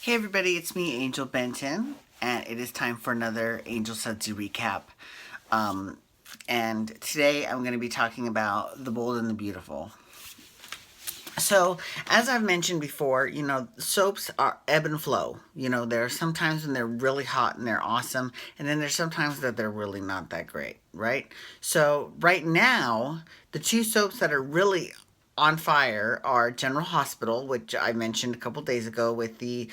Hey everybody, it's me, Angel Benton, and it is time for another Angel Sudsy recap. Um, and today I'm going to be talking about The Bold and the Beautiful. So, as I've mentioned before, soaps are ebb and flow. There are some times when they're really hot and they're awesome, and then there's sometimes that they're really not that great, right? So, right now, the two soaps that are really on fire are General Hospital, which I mentioned a couple days ago with the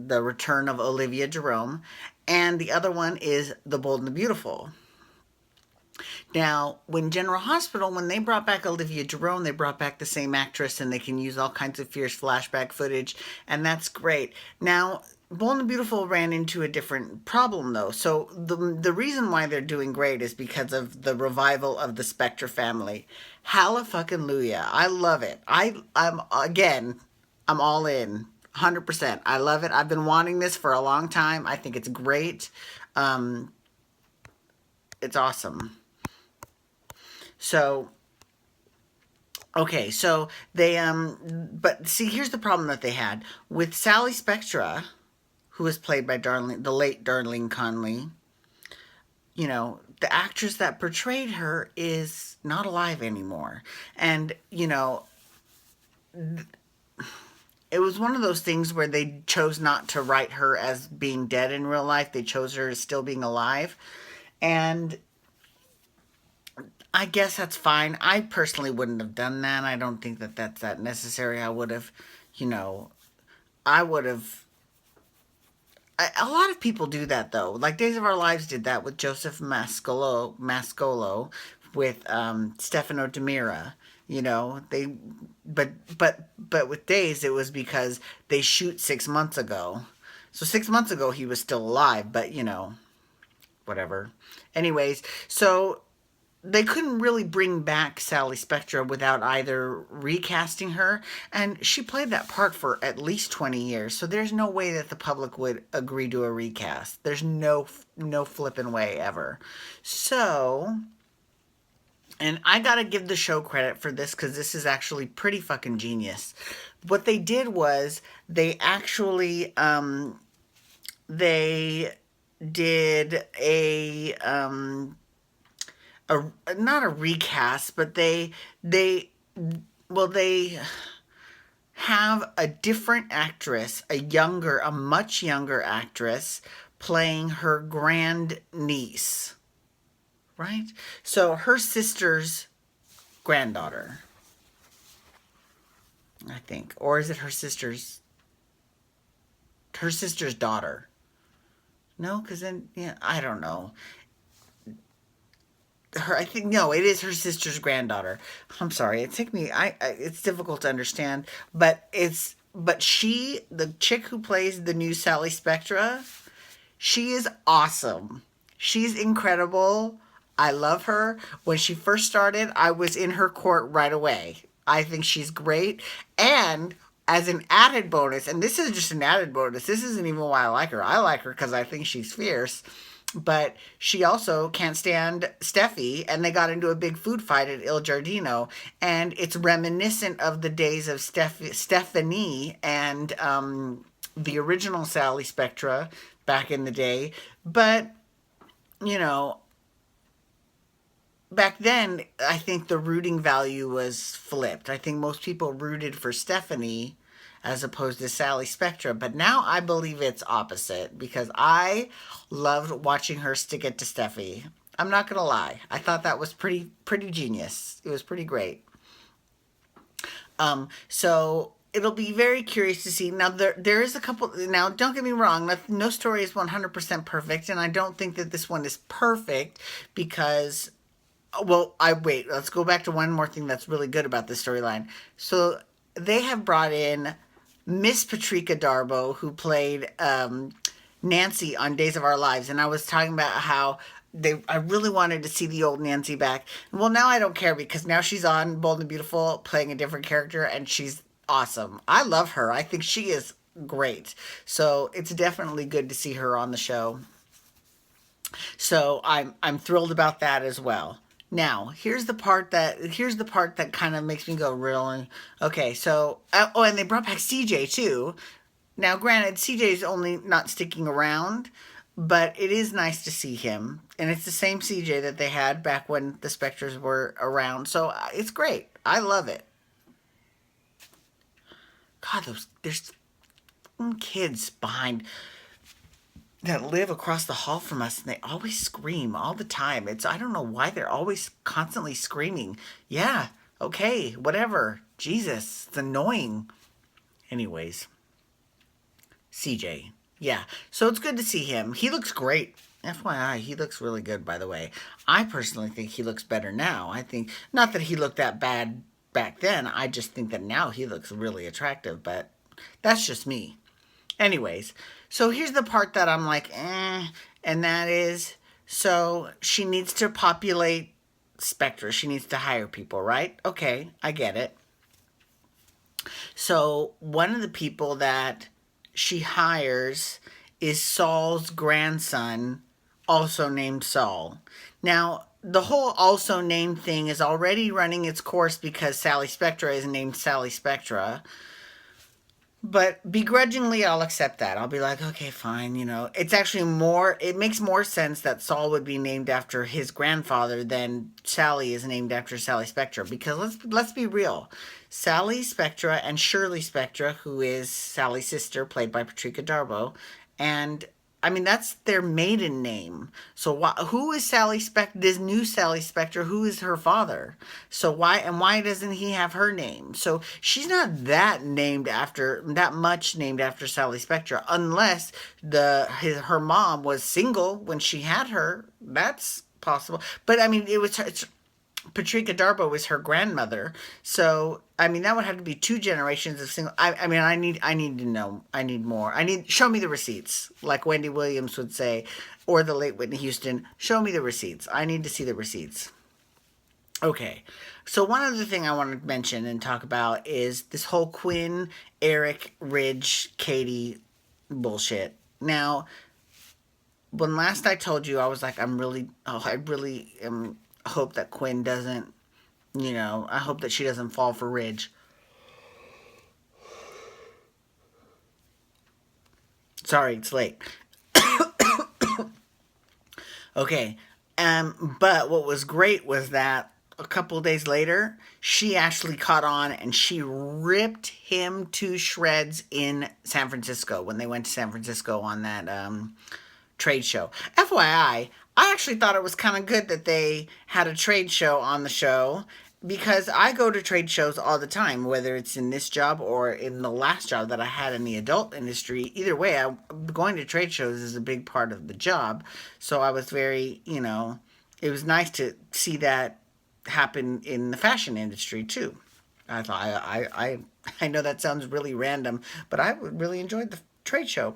return of Olivia Jerome, and the other one is The Bold and the Beautiful. Now, when General Hospital, when they brought back Olivia Jerome, they brought back the same actress and they can use all kinds of fierce flashback footage, and that's great. Now, Bold and Beautiful ran into a different problem though. So the reason why they're doing great is because of the revival of the Spectra family. Hallelujah. I love it. I'm all in. 100%. I love it. I've been wanting this for a long time. I think it's great. Um, it's awesome. So, okay, so but see, here's the problem that they had with Sally Spectra, who was played by the late Darlene Conley. The actress that portrayed her is not alive anymore, and it was one of those things where they chose not to write her as being dead in real life. They chose her as still being alive, and I guess that's fine. I personally wouldn't have done that. I don't think that that's that necessary. I would have, you know, I would have. A lot of people do that though. Like Days of Our Lives did that with Joseph Mascolo with Stefano Demira. But with Days it was because they shoot 6 months ago. So 6 months ago he was still alive, but whatever. Anyways, so they couldn't really bring back Sally Spectra without either recasting her, and she played that part for at least 20 years, so there's no way that the public would agree to a recast. There's no flipping way ever. So, and I gotta give the show credit for this because this is actually pretty fucking genius. What they did was they actually they did a not a recast, but they have a different actress, a much younger actress playing her grand niece, right? So her sister's granddaughter, I think, or is it her sister's daughter? No, because then yeah, I don't know. I think no, it is her sister's granddaughter. I'm sorry, it took me. It's difficult to understand, but she, the chick who plays the new Sally Spectra, she is awesome. She's incredible. I love her. When she first started, I was in her court right away. I think she's great, and as an added bonus, and this is just an added bonus. This isn't even why I like her. I like her because I think she's fierce, but she also can't stand Steffi, and they got into a big food fight at Il Giardino, and it's reminiscent of the days of Stephanie and the original Sally Spectra back in the day. But you know, back then, I think the rooting value was flipped. I think most people rooted for Stephanie as opposed to Sally Spectra. But now I believe it's opposite because I loved watching her stick it to Steffi. I'm not gonna lie. I thought that was pretty genius. It was pretty great. So it'll be very curious to see. Now there is a couple. Now don't get me wrong. No story is 100% perfect, and I don't think that this one is perfect because well, I wait. Let's go back to one more thing that's really good about this storyline. So they have brought in Miss Patrika Darbo, who played Nancy on Days of Our Lives, and I was talking about how I really wanted to see the old Nancy back. Well, now I don't care because now she's on Bold and Beautiful, playing a different character, and she's awesome. I love her. I think she is great. So it's definitely good to see her on the show. So I'm thrilled about that as well. Now, here's the part that kind of makes me go, really? Okay, so oh, and they brought back CJ too. Now, granted, CJ's only not sticking around, but it is nice to see him, and it's the same CJ that they had back when the Spectres were around. So it's great. I love it. God, there's kids behind that live across the hall from us, and they always scream all the time. I don't know why they're always constantly screaming. Yeah, okay, whatever. Jesus, it's annoying. Anyways, CJ. Yeah, so it's good to see him. He looks great. FYI, he looks really good, by the way. I personally think he looks better now. I think, not that he looked that bad back then, I just think that now he looks really attractive, but that's just me. Anyways, so here's the part that I'm like, and that is, so she needs to populate Spectra. She needs to hire people, right? Okay, I get it. So one of the people that she hires is Saul's grandson, also named Saul. Now, the whole also named thing is already running its course because Sally Spectra is named Sally Spectra. But begrudgingly, I'll accept that. I'll be like, okay, fine. It's actually it makes more sense that Saul would be named after his grandfather than Sally is named after Sally Spectra. Because let's be real. Sally Spectra and Shirley Spectra, who is Sally's sister, played by Patricia Darbo, and I mean, that's their maiden name. So who is this new Sally Spectra? Who is her father? So why doesn't he have her name? So she's not that much named after Sally Spectra, unless her mom was single when she had her. That's possible. But I mean, it's Patricia Darbo was her grandmother, so I mean that would have to be two generations of single. I mean, I need to know. I need more. Show me the receipts, like Wendy Williams would say, or the late Whitney Houston. Show me the receipts. I need to see the receipts. Okay, so one other thing I want to mention and talk about is this whole Quinn, Eric, Ridge, Katie bullshit. Now, when last I told you, I was like, I really am hope that Quinn doesn't, I hope that she doesn't fall for Ridge. Sorry, it's late. Okay. But what was great was that a couple of days later, she actually caught on and she ripped him to shreds in San Francisco when they went to San Francisco on that trade show. FYI, I actually thought it was kind of good that they had a trade show on the show because I go to trade shows all the time, whether it's in this job or in the last job that I had in the adult industry. Either way, going to trade shows is a big part of the job. So I was very, it was nice to see that happen in the fashion industry too. I thought I know that sounds really random, but I really enjoyed the trade show.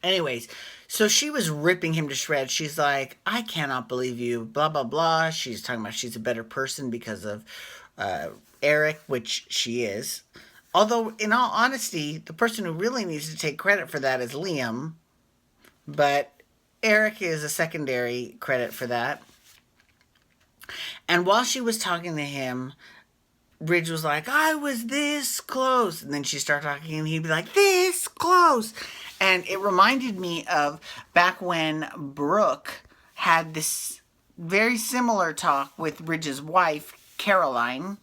Anyways, so she was ripping him to shreds. She's like, I cannot believe you, blah, blah, blah. She's talking about she's a better person because of Eric, which she is. Although, in all honesty, the person who really needs to take credit for that is Liam. But Eric is a secondary credit for that. And while she was talking to him, Ridge was like, I was this close. And then she started talking and he'd be like, this close. And it reminded me of back when Brooke had this very similar talk with Ridge's wife, Caroline,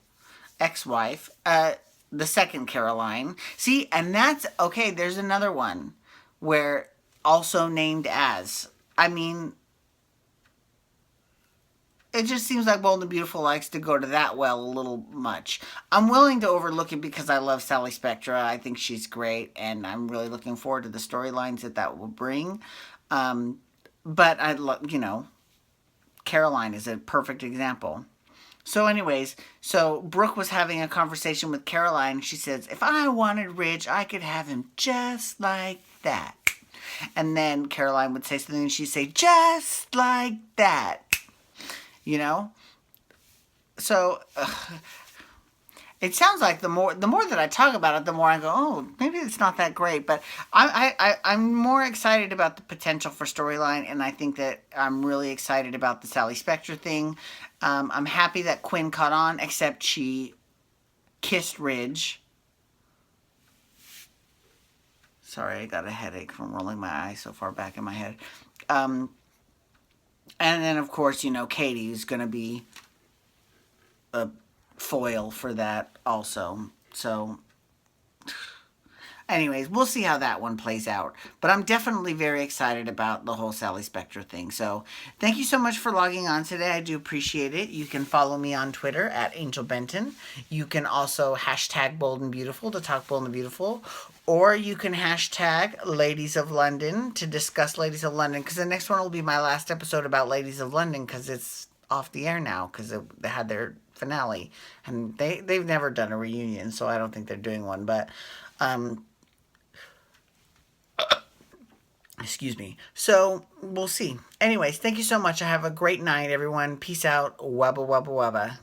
ex-wife, the second Caroline. See, and that's, okay, there's another one where also named as. I mean, it just seems like Bold and Beautiful likes to go to that well a little much. I'm willing to overlook it because I love Sally Spectra. I think she's great, and I'm really looking forward to the storylines that will bring. But I love, Caroline is a perfect example. So anyways, Brooke was having a conversation with Caroline. She says, if I wanted Ridge, I could have him just like that. And then Caroline would say something and she'd say, just like that. So, It sounds like the more that I talk about it, the more I go, oh, maybe it's not that great. But I'm more excited about the potential for storyline, and I think that I'm really excited about the Sally Spectra thing. I'm happy that Quinn caught on, except she kissed Ridge. Sorry, I got a headache from rolling my eyes so far back in my head. Um, and then of course, Katie's gonna be a foil for that also. So anyways, we'll see how that one plays out. But I'm definitely very excited about the whole Sally Spectra thing. So thank you so much for logging on today. I do appreciate it. You can follow me on Twitter at Angel Benton. You can also hashtag Bold and Beautiful to talk Bold and Beautiful. Or you can hashtag Ladies of London to discuss Ladies of London. Because the next one will be my last episode about Ladies of London because it's off the air now because they had their finale. And they've never done a reunion, so I don't think they're doing one. But excuse me. So we'll see. Anyways, thank you so much. I have a great night, everyone. Peace out. Wubba, wubba, wubba.